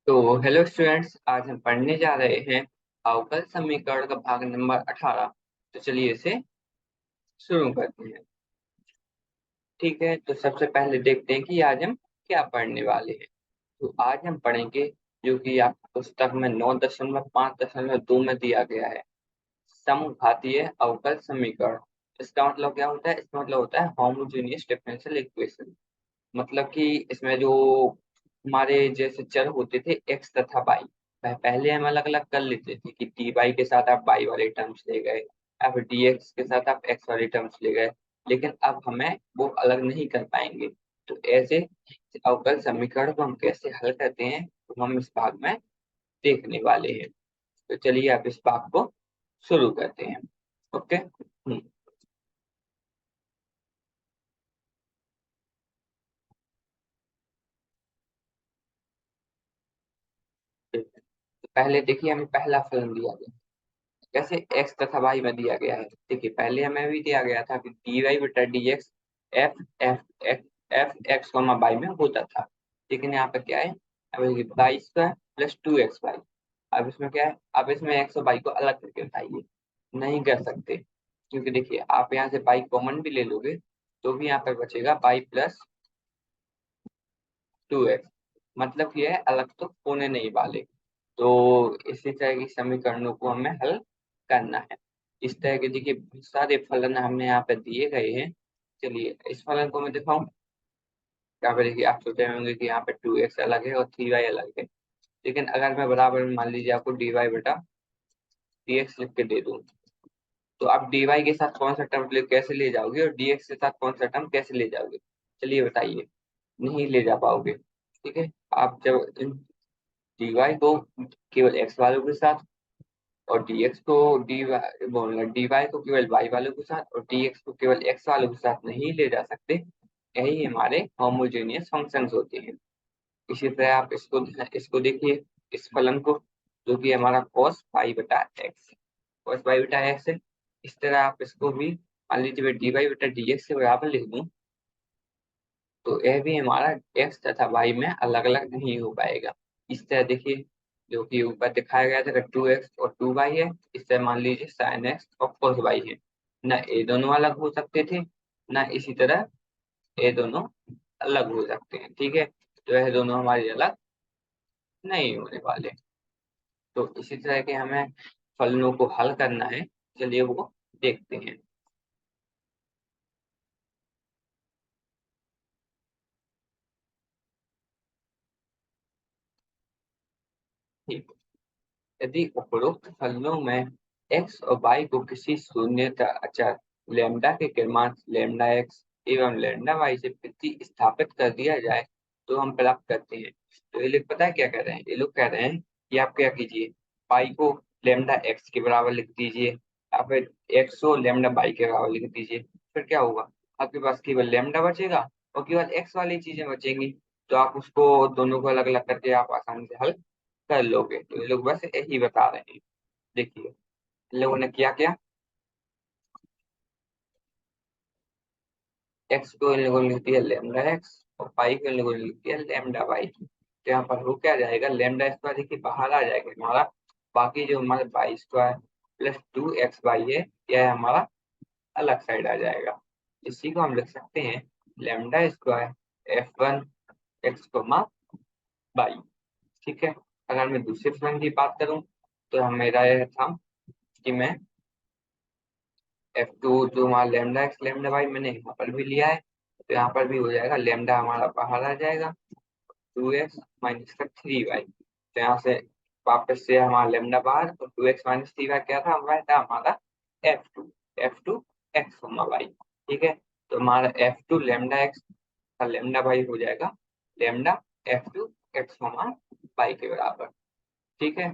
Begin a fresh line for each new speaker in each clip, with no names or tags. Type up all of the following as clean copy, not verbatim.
तो hello students, आज हम पढ़ने जा रहे हैं अवकल समीकरण का भाग नंबर 18। तो चलिए इसे शुरू करते हैं। ठीक है, तो सबसे पहले देखते हैं कि आज हम क्या पढ़ने वाले हैं। तो आज हम पढ़ेंगे जो कि आपकी पुस्तक में 9.5.2 में दिया गया है, समघातीय अवकल समीकरण। इसका मतलब क्या होता है? इसका मतलब होता है होमोजेनियस डिफरेंशियल इक्वेशन। मतलब कि इसमें जो हमारे जैसे चर होते थे एक्स तथा वाई, पहले हम अलग अलग कर लेते थे कि डी वाई के साथ आप वाई वाले टर्म्स ले गए, अब डी एक्स के साथ आप एक्स वाले टर्म्स ले गए। लेकिन अब हमें वो अलग नहीं कर पाएंगे। तो ऐसे अवकल समीकरण को हम कैसे हल करते हैं तो हम इस भाग में देखने वाले हैं। तो चलिए आप इस भाग को शुरू करते हैं। ओके। तो पहले देखिए, हमें पहला फलन दिया गया कैसे एक्स तथा वाई में दिया गया है। देखिए, पहले हमें भी दिया गया था कि डी वाई बटा D X F F F X comma Y में होता था। लेकिन यहाँ पे क्या है? अब वाई स्क्वायर प्लस 2xy। अब इसमें क्या है? अब इसमें एक्स और वाई को अलग करके बताइए। नहीं कर सकते, क्योंकि देखिए आप यहाँ से वाई कॉमन भी ले लोगे तो भी यहाँ पर बचेगा वाई प्लस 2x। मतलब ये है, अलग तो होने नहीं वाले। तो इसी तरह की समीकरणों को हमें हल करना है। इस तरह के देखिए सारे फलन हमने यहाँ पे दिए गए हैं। चलिए इस फलन को मैं दिखाऊं। यहाँ पे देखिए, आप सोच रहे होंगे कि यहाँ पे 2x अलग है और 3y अलग है। लेकिन अगर मैं बराबर में मान लीजिए आपको dy बटा dx लिख के दे दूं, तो आप dy के साथ कौन सा टर्म कैसे ले जाओगे और dx के साथ कौन सा टर्म कैसे ले जाओगे? चलिए बताइए। नहीं ले जा पाओगे। ठीक है। आप जब dy को केवल x वालों के साथ और dx को dy को केवल y वालों के साथ और dx को केवल x वालों के साथ नहीं ले जा सकते। यही हमारे होमोजेनियस फंक्शंस होते हैं। इसी तरह आप इसको देखिए, इस फलन को, जो कि हमारा cos पाई बटा एक्स, cos पाई बटा एक्स है। इस तरह आप इसको भी मान लीजिए मैं dy बटा dx के बराबर लिख दूं, तो यह भी हमारा एक्स तथा वाई में अलग अलग नहीं हो पाएगा। इस तरह देखिए, जो कि ऊपर दिखाया गया था 2x और 2y है, इस तरह मान लीजिए sin x और cos y है। ना ये दोनों अलग हो सकते थे, ना इसी तरह ये दोनों अलग हो सकते हैं। ठीक है, तो यह दोनों हमारे अलग नहीं होने वाले। तो इसी तरह के हमें फलनों को हल करना है। चलिए वो देखते हैं। ठीक। यदि उपरोक्त फलनों में x और y को किसी शून्यता अचर लैम्डा के क्रमांक लैम्डा x एवं लैम्डा y से प्रतिस्थापित कर दिया जाए तो हम प्राप्त करते हैं। तो ये लोग पता है क्या कह रहे हैं? ये लोग कह रहे हैं कि आप क्या कीजिए, y को लैम्डा x के बराबर लिख दीजिए या फिर x को लैम्डा y के बराबर लिख दीजिए। फिर क्या होगा? आपके पास केवल लैम्डा बचेगा और केवल x वाली चीजें बचेंगी। तो आप उसको दोनों को अलग अलग करके आप आसानी से हल कर लोगे। तो ये लोग बस यही बता रहे हैं। देखिए इन लोगों ने किया क्या, एक्स को इन लोगों ने लिख दिया लैम्डा एक्स और पाई को इन लोगों ने लिख दिया लैम्डा वाई। तो यहाँ पर हो क्या जाएगा? लैम्डा स्क्वायर देखिए बाहर आ जाएगा हमारा। बाकी जो हमारे वाई स्क्वायर प्लस 2xy है, यह हमारा अलग साइड आ जाएगा। इसी को हम लिख सकते हैं lambda square f1 X comma Y. ठीक है। अगर मैं दूसरे फलन की बात करूं तो हम मेरा यह था कि मैं F2 जो हमारा लेमडा एक्स लेमडा वाई मैंने यहाँ पर भी लिया है, तो यहाँ पर भी हो जाएगा। लेमडा हमारा बाहर आ जाएगा, 2x माइनस का 3y। तो यहाँ से वापस से हमारा लेमडा बाहर और 2x माइनस 3y क्या था? वह था हमारा F2 F2 एक्स वाई। ठीक है। तो हमारा F2 लेमडा एक्स का लेमडा वाई हो जाएगा लेमडा F2 एक्स वाई के बराबर। ठीक है।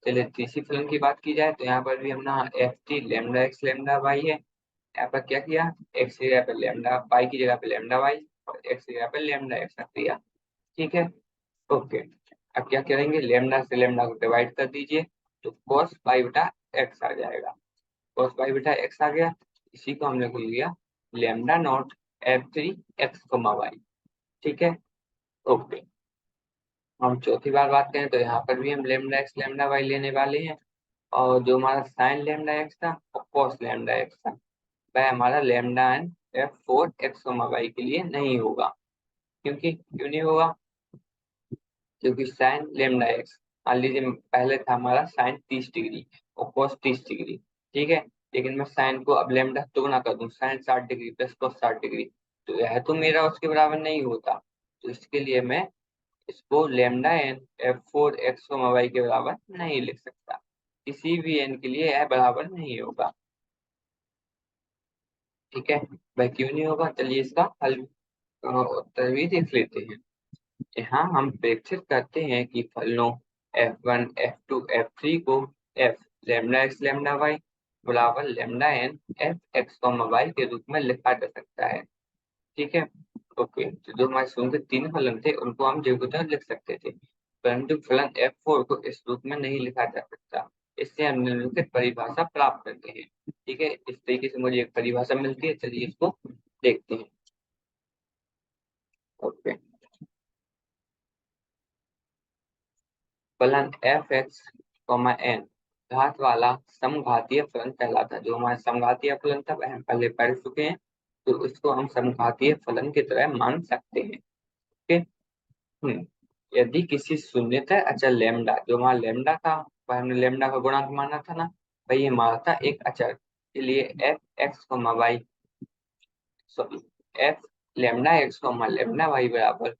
चलिए तीसरी फलन की बात की जाए तो यहाँ पर भी हम ना F T lambda x lambda Y है। यहाँ पर क्या किया? एक्स की जगह पे लेमडा, वाई की जगह पे लेमडा वाई और एक्स की जगह पे लेमडा एक्स रख दिया। ठीक है। ओके। अब क्या करेंगे? लेमडा से लेमडा को डिवाइड कर दीजिए, तो cos पाई बटा एक्स आ जाएगा। cos पाई बटा एक्स आ गया। इसी को हमने बोल दिया lambda naught F3 x Y. ठीक है। ओके। हम चौथी बार बात करें तो यहाँ पर भी हम लेमडा एक्स लेमडा वाई लेने वाले हैं। और जो हमारा साइन लेमडा एक्स था और कॉस लेमडा एक्स था, वह हमारा lambda N F four X Y के लिए नहीं होगा। क्यों नहीं होगा? क्योंकि साइन लेमडा एक्स, मान लीजिए पहले था हमारा साइन 30 डिग्री और कॉस 30 डिग्री, ठीक है। लेकिन मैं साइन को अब लेमडा दोगुना कर दूं, sine 60 degree plus cos 60 degree, तो यह तो मेरा उसके बराबर नहीं होता। तो इसके लिए मैं इसको lambda N F four X Y के बराबर नहीं लिख सकता। किसी भी एन के लिए यह बराबर नहीं होगा, ठीक है। वह क्यों नहीं होगा, चलिए इसका हल उत्तर भी देख लेते हैं। यहाँ हम प्रेक्षित करते हैं कि फलनों f1 f2 f3 को f lambda x lambda y बराबर lambda N F x Y के रूप में लिखा जा सकता है, ठीक है। ओके, तो जो हमारे शुरू के तीन फलन थे उनको हम जगह लिख सकते थे, परंतु फलन f4 को इस रूप में नहीं लिखा जा सकता। इससे हम निम्नलिखित परिभाषा प्राप्त करते हैं, ठीक है। इस तरीके से मुझे एक परिभाषा मिलती है, चलिए इसको देखते हैं। ओके, फलन एफ एक्स एन घात वाला समघातीय फलन कहलाता है। जो हमारा समघातीय फलन था वह हम पहले पढ़ चुके हैं, तो इसको हम समघातीय फलन की तरह मान सकते हैं, ओके। हम्म यदि किसी शून्यतः अचर लेमडा, जो हमारा लेमडा था वह हमने लेमडा का गुणांक माना था ना, वही हमारा था एक अचर के लिए f x y, sorry, f lambda x lambda y बराबर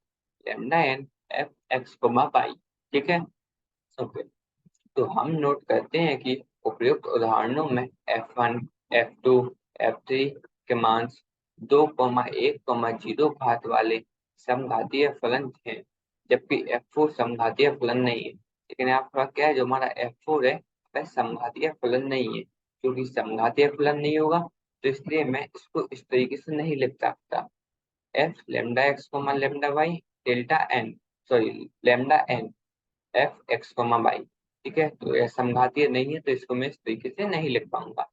lambda N F x Y, ठीक है। ओके, तो हम नोट करते हैं कि उपयुक्त उदाहरणों में f1, f2, f3 के मान 2,1,0 घात वाले समघातीय फलन हैं, जबकि f4 समघातीय फलन नहीं है। लेकिन यहाँ पर क्या है, जो हमारा f4 है वह समघातीय फलन नहीं है। क्योंकि समघातीय फलन नहीं होगा तो इसलिए मैं इसको इस तरीके से नहीं लिख सकता, f lambda x lambda Y delta N, sorry, lambda N F x Y, ठीक है। तो यह समघातीय नहीं है तो इसको मैं इस तरीके से नहीं लिख पाऊंगा,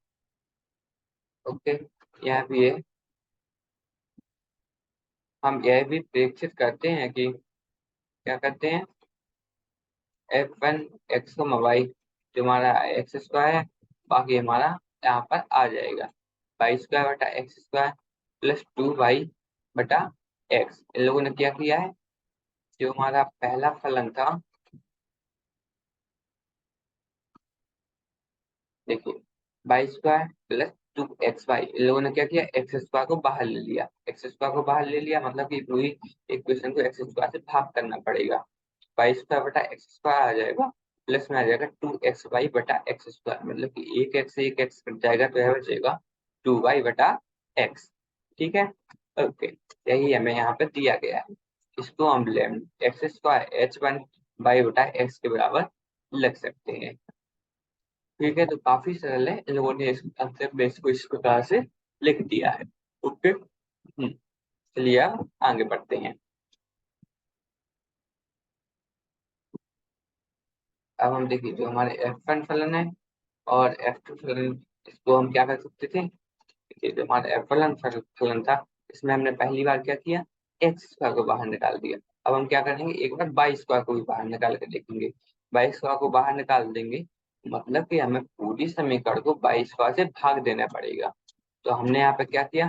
ओके। यह भी है, हम यह भी प्रेक्षित करते हैं कि क्या करते हैं, एफ वन एक्स वाई जो हमारा एक्स स्क्वायर है, बाकी हमारा यहाँ पर आ जाएगा वाई स्क्वायर बटा एक्स स्क्वायर प्लस 2 वाई बटा एक्स। इन लोगों ने क्या किया है, जो हमारा पहला फलन था, देखिए, वाई स्क्वायर प्लस 2xy, इन लोगों ने क्या किया, एक्स स्क्वायर को बाहर ले लिया। एक्स स्क्वायर को बाहर ले लिया मतलब कि पूरी इक्वेशन को एक्स स्क्वायर से भाग करना पड़ेगा। वाई स्क्वायर बटा एक्स स्क्वायर आ जाएगा, प्लस में आ जाएगा 2xy बटा एक्स स्क्वायर, मतलब कि एक एक्स कट जाएगा तो यह बचेगा 2y बटा एक्स, ठीक है। ओके, यही हमें यहाँ पे दिया गया है। इसको हम लेम एक्स स्क्वायर h1 वाई बटा एक्स के बराबर लिख सकते हैं, ठीक है। तो काफी सरल है, इन लोगों ने इस आंसर बेस को इस प्रकार से लिख दिया है, ओके। चलिए अब आगे बढ़ते हैं। अब हम देखिए जो हमारे F1 फलन है और F2 फलन, इसको हम क्या कर सकते थे, देखिए जो हमारा F1 फलन था इसमें हमने पहली बार क्या किया, एक्स स्क्वायर को बाहर निकाल दिया। अब हम क्या करेंगे, एक बार बाई स्क्वायर को भी बाहर निकाल के देखेंगे। बाई स्क्वायर को बाहर निकाल देंगे मतलब कि हमें पूरी समीकरण को बाई स्क्वायर से भाग देना पड़ेगा। तो हमने यहाँ पे क्या किया,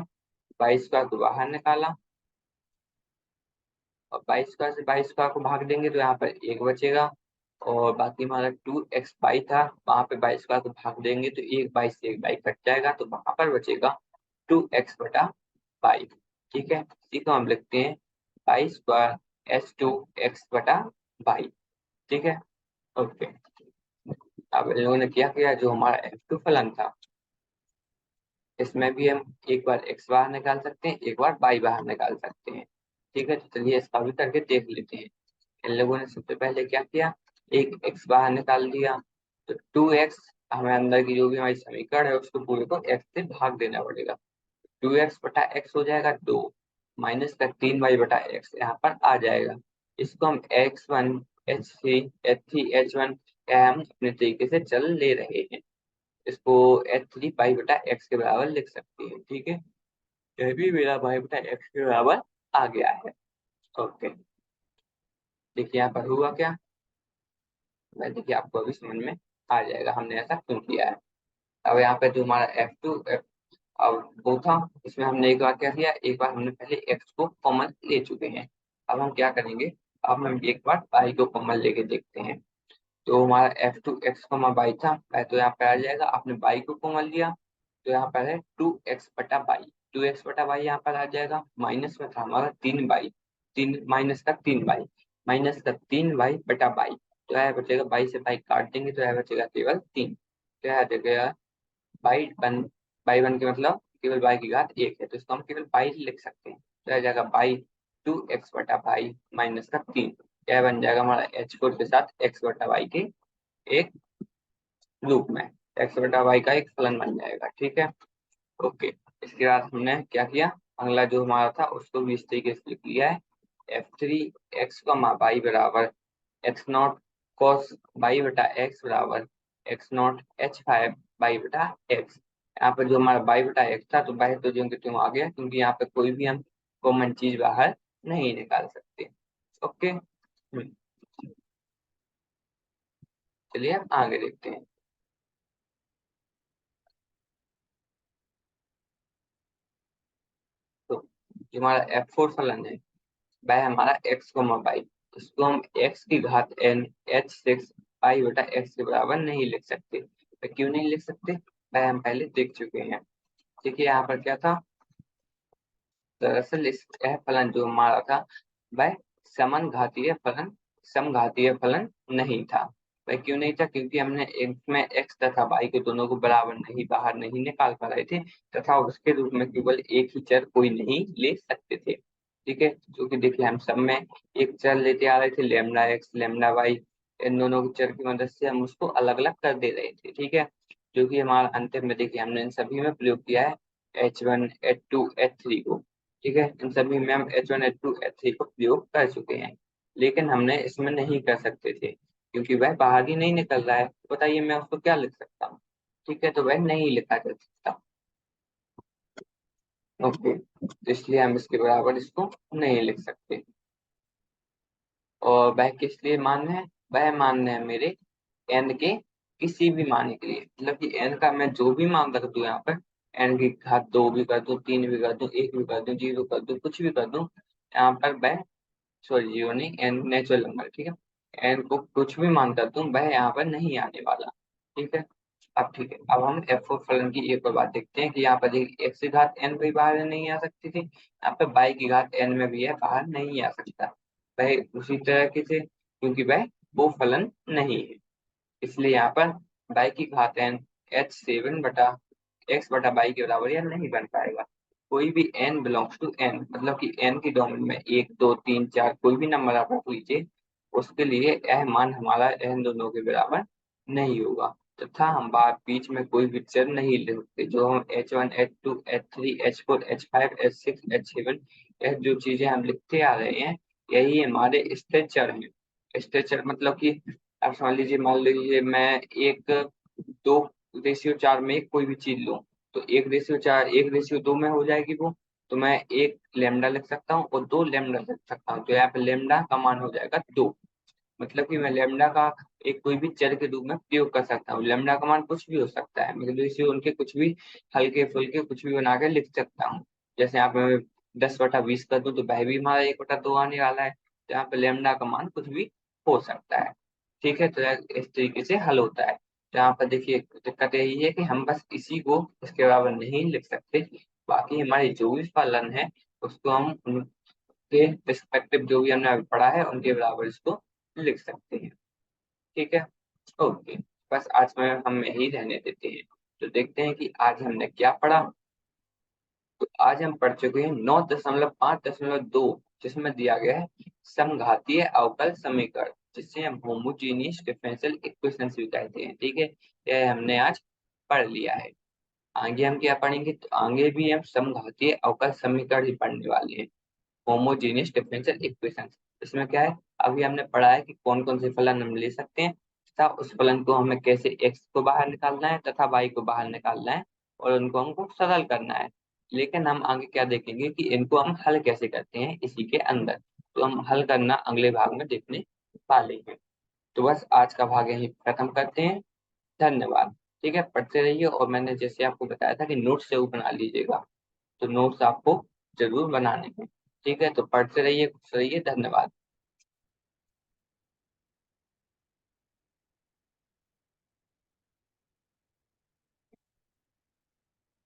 बाई स्क्वायर को बाहर निकाला और बाई स्क्वायर से बाई स्क्वायर को भाग देंगे तो यहाँ पर एक बचेगा, और बाकी हमारा 2x बाई था, वहां पे बाई स्क्वायर को भाग देंगे तो एक बाई से एक बाई कट जाएगा, तो वहां पर बचेगा 2x बटा 5, ठीक है। इसी को हम लिखते हैं बाई स्क्वायर h2x बटा 5, ठीक है। ओके, अब इन लोगों ने क्या किया, जो हमारा f2 फलन था इसमें भी हम एक बार x बाहर निकाल सकते हैं, एक बार y बाहर निकाल सकते हैं, ठीक है। तो चलिए इसका भी करके देख लेते हैं। इन लोगों ने सबसे पहले क्या किया, एक x बाहर निकाल दिया, तो 2x, हमें अंदर की जो भी हमारी समीकरण है उसको पूरे को x से भाग देना पड़ेगा। 2x बटा x हो जाएगा 2, माइनस का 3y बटा x यहाँ पर आ जाएगा। इसको हम x1 h3 हम अपने तरीके से चल ले रहे हैं, इसको h3 पाई बटा x के बराबर लिख सकते हैं, ठीक है। यह भी मेरा पाई बटा x के बराबर आ गया है, ओके। देखिए यहाँ पर हुआ क्या, वह देखिए आपको अभी समझ में आ जाएगा हमने ऐसा क्यों किया है। अब यहाँ पे जो हमारा F2 अब वो था, इसमें हमने एक बार क्या किया, एक बार हमने पहले x को कॉमन ले चुके हैं। अब हम क्या करेंगे, अब हम एक बार y को कॉमन लेके देखते हैं। तो हमारा F2 x y था, वह तो यहाँ पे आ जाएगा, आपने y को कॉमन लिया तो यहाँ पर है 2x बटा वाई, 2x बटा वाई यहाँ पर आ जाएगा, माइनस में था हमारा 3y, 3 माइनस का 3y बटा वाई, तो यह बचेगा, बाई से बाई काट देंगे तो यह बचेगा केवल 3, तो यह देगा बाई वन के मतलब केवल बाई की घात 1 है, तो इसको हम केवल बाई लिख सकते हैं, तो यह जाएगा बाई 2x बटा वाई माइनस का 3, यह बन जाएगा हमारा h4 के साथ x बटा वाई के एक रूप में, x बटा वाई का एक फलन बन जाएगा। ठीक है, ओके। इसके बाद हमने क्या किया, अगला जो हमारा था उसको भी इस तरीके से लिख लिया है, f3 x वाई बराबर एक्स नॉट कॉस बाई बटा एक्स बराबर एक्स नॉट h5 बाई बटा एक्स। यहाँ पर जो हमारा बाई बटा एक्स था, तो बाई तो जो कि तुम आ गया, क्योंकि यहाँ पे कोई भी हम कॉमन चीज बाहर नहीं निकाल सकते। ओके, चलिए हम आगे देखते हैं। तो जो हमारा F4 फलन है, वह हमारा एक्स को बाई, इसको हम एक्स की घात n h6 पाई बटा एक्स के बराबर नहीं लिख सकते, तो क्यों नहीं लिख सकते, वह हम पहले देख चुके हैं। देखिए यहाँ पर क्या था, दरअसल इस यह फलन जो हमारा था वह समघातीय फलन नहीं था। वह क्यों नहीं था, क्योंकि हमने इसमें एक्स तथा वाई के दोनों को बराबर नहीं बाहर नहीं निकाल पा रहे थे, तथा उसके रूप में केवल एक ही चर कोई नहीं ले सकते थे। ठीक है, जो कि देखिए हम सब में एक चर लेते आ रहे थे, लेमडा एक्स लेमडा वाई, इन दोनों के चर की मदद से हम उसको अलग अलग कर दे रहे थे। ठीक है, जो कि हमारा अंतिम में देखिए हमने इन सभी में प्रयोग किया है H1 H2 H3 को। ठीक है, इन सभी में हम H1 H2 H3 को प्रयोग कर चुके हैं, लेकिन हमने इसमें नहीं कर सकते थे क्योंकि वह बाहर ही नहीं निकल रहा है, बताइए मैं उसको क्या लिख सकता हूँ। ठीक है, तो वह नहीं लिखा जा सकता। ओके, तो इसलिए हम इसके बराबर इसको नहीं लिख सकते। और वह किस लिए मान्य है, वह मान्य है मेरे एन के किसी भी मान के लिए, मतलब कि एन का मैं जो भी मान रख दूं यहाँ पर, एन की घात 2 भी कर दूं, 3 भी कर दूं, 1 भी कर दूं, 0 कर दूं, कुछ भी कर दूं, यहाँ पर वह, सॉरी जीरो नहीं, एन नेचुरल नंबर, ठीक है, एन को कुछ भी मान कर दूं वह यहाँ पर नहीं आने वाला। ठीक है, अब ठीक है, अब हम एफ ओ फलन की एक और बात देखते हैं कि यहाँ पर देखिए एक्स की घात एन भी बाहर नहीं आ सकती थी, यहाँ पर बाई की घात एन में भी है बाहर नहीं आ सकता, वह उसी तरह के से, क्योंकि वह वो फलन नहीं है, इसलिए यहाँ पर बाई की घात एन H7 बटा एक्स बटा बाई के बराबर यह नहीं बन पाएगा। कोई भी n बिलोंग्स टू n, मतलब कि n की डोमेन में 1 2 3 4 कोई भी नंबर आप रख लीजिए, उसके लिए यह मान हमारा n दोनों के बराबर नहीं होगा, तथा हम बाहर बीच में कोई भी चर नहीं ले सकते, जो हम H1 H2 H3 H4 H5 H6 H7 यह जो चीजें हम लिखते आ रहे हैं, यही हमारे स्थिर चर हैं। स्थिर चर मतलब कि आप समझ लीजिए, मान लीजिए मैं एक 2:4 में कोई भी चीज लूं, तो 1:4 1:2 में हो जाएगी वो, तो मैं एक लेमडा लिख सकता हूँ और 2 लेमडा लिख सकता हूँ, तो यहाँ पे लेमडा का मान हो जाएगा 2, मतलब कि मैं लेमडा का एक कोई भी चर के रूप में प्रयोग कर सकता हूँ, लेमडा का मान कुछ भी हो सकता है, मतलब इसे उनके कुछ भी हल्के फुल्के कुछ भी बना के लिख सकता हूँ। जैसे यहाँ पे मैं 10/20 कर दूं तो वह भी हमारा 1/2 आने वाला है, तो यहाँ पे लेमडा का मान कुछ भी हो सकता है। ठीक है, तो इस तरीके से हल होता है। तो यहाँ पर देखिए दिक्कत यही है कि हम बस इसी को इसके बराबर नहीं लिख सकते, बाकी हमारे जो भी फलन है उसको हम उनके रिस्पेक्टिव जो भी हमने अभी पढ़ा है उनके बराबर इसको लिख सकते हैं। ठीक है, ओके, बस आज में हम यही रहने देते हैं। तो देखते हैं कि आज हमने क्या पढ़ा। तो आज हम पढ़ चुके हैं 9.5.2, जिसमें दिया गया है समघातीय अवकल समीकरण, जिसे हम होमोजीनियस डिफरेंशियल इक्वेशंस भी कहते हैं। ठीक है, यह हमने आज पढ़ लिया है। आगे हम क्या पढ़ेंगे, तो आगे भी हम समघातीय अवकल समीकरण ही पढ़ने वाले हैं, होमोजेनियस डिफरेंशियल इक्वेशंस। इसमें क्या है, अभी हमने पढ़ा है कि कौन कौन से फलन हम ले सकते हैं, तथा उस फलन को हमें कैसे एक्स को बाहर निकालना है तथा वाई को बाहर निकालना है, और उनको हमको सरल करना है। लेकिन हम आगे क्या देखेंगे कि इनको हम हल कैसे करते हैं इसी के अंदर। तो हम हल करना अगले भाग में देखने वाले हैं। तो बस आज का भाग यही खत्म करते हैं। धन्यवाद। ठीक है, पढ़ते रहिए, और मैंने जैसे आपको बताया था कि नोट्स जरूर बना लीजिएगा, तो नोट्स आपको जरूर बनाने हैं। ठीक है, तो पढ़ते रहिए, खुश रहिए, धन्यवाद।